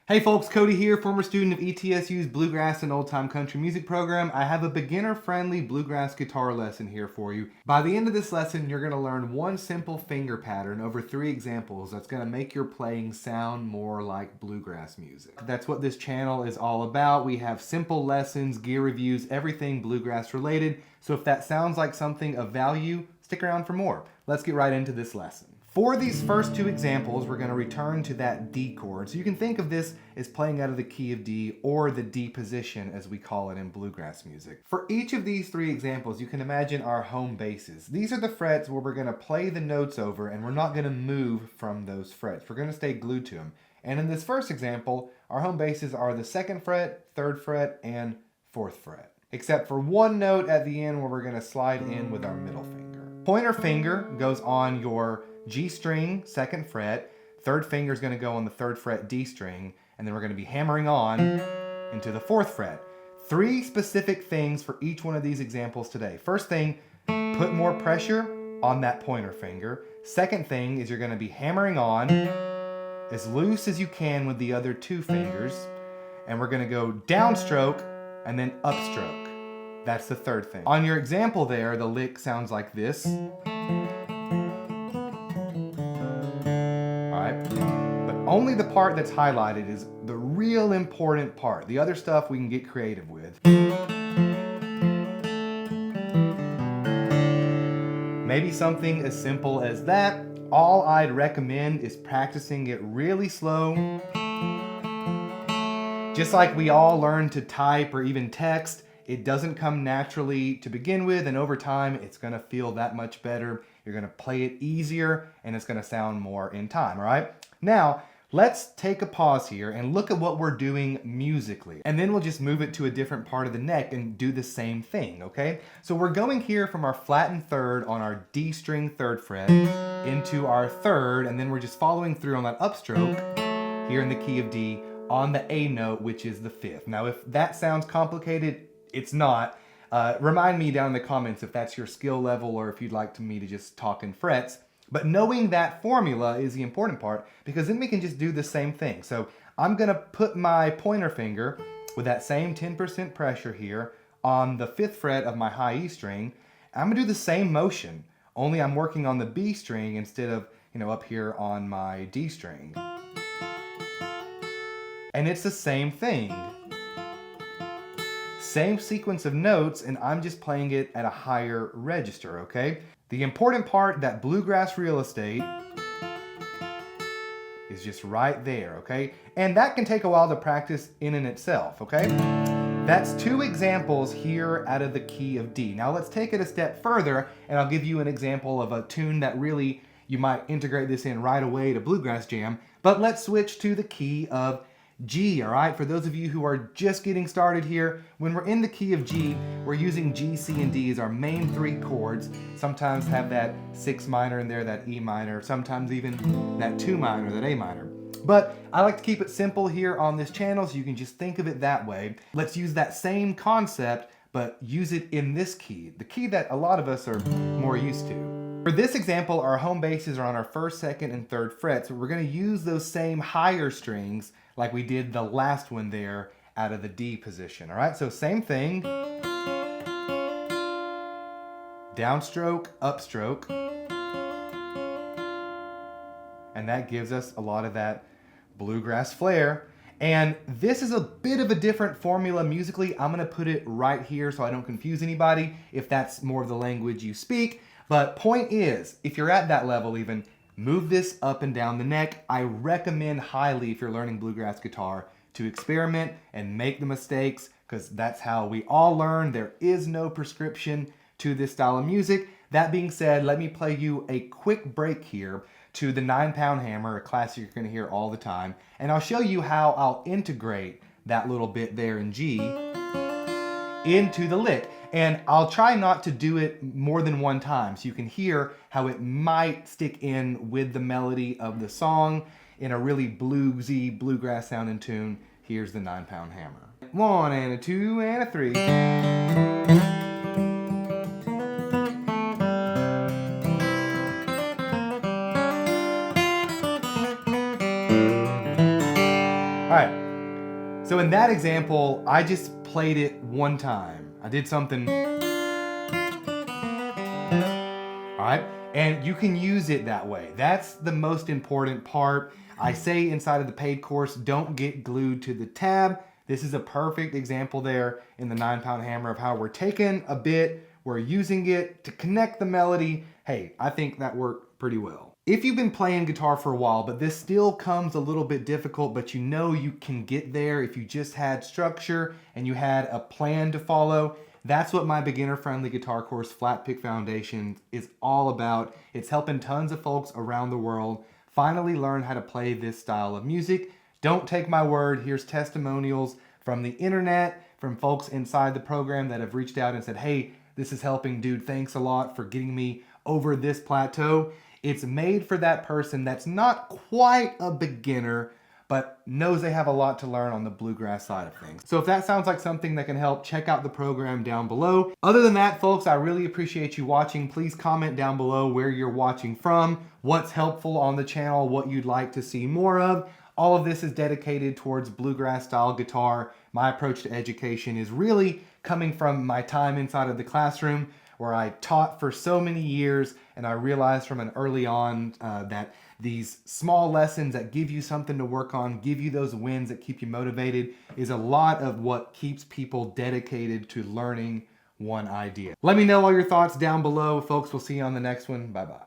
Hey folks, Cody here, former student of ETSU's Bluegrass and Old Time Country Music program. I have a beginner-friendly bluegrass guitar lesson here for you. By the end of this lesson, you're going to learn one simple finger pattern over 3 examples that's going to make your playing sound more like bluegrass music. That's what this channel is all about. We have simple lessons, gear reviews, everything bluegrass related. So if that sounds like something of value, stick around for more. Let's get right into this lesson. For these first 2 examples, we're going to return to that D chord. So you can think of this as playing out of the key of D, or the D position as we call it in bluegrass music. For each of these 3 examples, you can imagine our home bases. These are the frets where we're going to play the notes over, and we're not going to move from those frets. We're going to stay glued to them. And in this first example, our home bases are the 2nd fret, 3rd fret, and 4th fret. Except for one note at the end where we're going to slide in with our middle finger. Pointer finger goes on your G string, 2nd fret, 3rd finger is going to go on the 3rd fret D string, and then we're going to be hammering on into the 4th fret. 3 specific things for each one of these examples today. First thing, put more pressure on that pointer finger. Second thing is you're going to be hammering on as loose as you can with the other 2 fingers, and we're going to go downstroke and then upstroke. That's the 3rd thing. On your example there, the lick sounds like this. But only the part that's highlighted is the real important part. The other stuff we can get creative with. Maybe something as simple as that. All I'd recommend is practicing it really slow. Just like we all learn to type or even text, it doesn't come naturally to begin with, and over time it's going to feel that much better. You're going to play it easier, and it's going to sound more in time, all right? Now, let's take a pause here and look at what we're doing musically. And then we'll just move it to a different part of the neck and do the same thing, okay? So we're going here from our flattened 3rd on our D string 3rd fret into our 3rd, and then we're just following through on that upstroke here in the key of D on the A note, which is the 5th. Now, if that sounds complicated, it's not. Remind me down in the comments if that's your skill level or if you'd like me to just talk in frets. But knowing that formula is the important part, because then we can just do the same thing. So I'm going to put my pointer finger with that same 10% pressure here on the 5th fret of my high E string. I'm going to do the same motion, only I'm working on the B string instead of, up here on my D string. And it's the same thing. Same sequence of notes, and I'm just playing it at a higher register, okay? The important part, that bluegrass real estate, is just right there, okay? And that can take a while to practice in and itself, okay? That's 2 examples here out of the key of D. Now let's take it a step further, and I'll give you an example of a tune that really you might integrate this in right away to bluegrass jam. But let's switch to the key of G, all right? For those of you who are just getting started here, when we're in the key of G, we're using G, C, and D as our main 3 chords. Sometimes have that 6 minor in there, that E minor, sometimes even that 2 minor, that A minor. But I like to keep it simple here on this channel, so you can just think of it that way. Let's use that same concept, but use it in this key, the key that a lot of us are more used to. For this example, our home bases are on our 1st, 2nd, and 3rd frets, but we're going to use those same higher strings like we did the last one there out of the D position, all right? So same thing. Downstroke, upstroke. And that gives us a lot of that bluegrass flair. And this is a bit of a different formula musically. I'm gonna put it right here so I don't confuse anybody if that's more of the language you speak. But point is, if you're at that level even, move this up and down the neck. I recommend highly, if you're learning bluegrass guitar, to experiment and make the mistakes, because that's how we all learn. There is no prescription to this style of music. That being said, let me play you a quick break here to the 9-pound hammer, a classic you're going to hear all the time, and I'll show you how I'll integrate that little bit there in G into the lick. And I'll try not to do it more than one time so you can hear how it might stick in with the melody of the song in a really bluesy, bluegrass sounding tune. Here's the 9-pound hammer. 1 and a 2 and a 3. All right. So in that example, I just played it one time. I did something, all right? And you can use it that way. That's the most important part. I say inside of the paid course, don't get glued to the tab. This is a perfect example there in the 9-pound hammer of how we're taking a bit, we're using it to connect the melody. Hey, I think that worked pretty well. If you've been playing guitar for a while, but this still comes a little bit difficult, but you know you can get there if you just had structure and you had a plan to follow, that's what my beginner-friendly guitar course, Flatpick Foundations, is all about. It's helping tons of folks around the world finally learn how to play this style of music. Don't take my word. Here's testimonials from the internet, from folks inside the program that have reached out and said, hey, this is helping, dude. Thanks a lot for getting me over this plateau. It's made for that person that's not quite a beginner, but knows they have a lot to learn on the bluegrass side of things. So if that sounds like something that can help, check out the program down below. Other than that, folks, I really appreciate you watching. Please comment down below where you're watching from, what's helpful on the channel, what you'd like to see more of. All of this is dedicated towards bluegrass style guitar. My approach to education is really coming from my time inside of the classroom, where I taught for so many years, and I realized from an early on that these small lessons that give you something to work on, give you those wins that keep you motivated, is a lot of what keeps people dedicated to learning one idea. Let me know all your thoughts down below, folks. We'll see you on the next one. Bye-bye.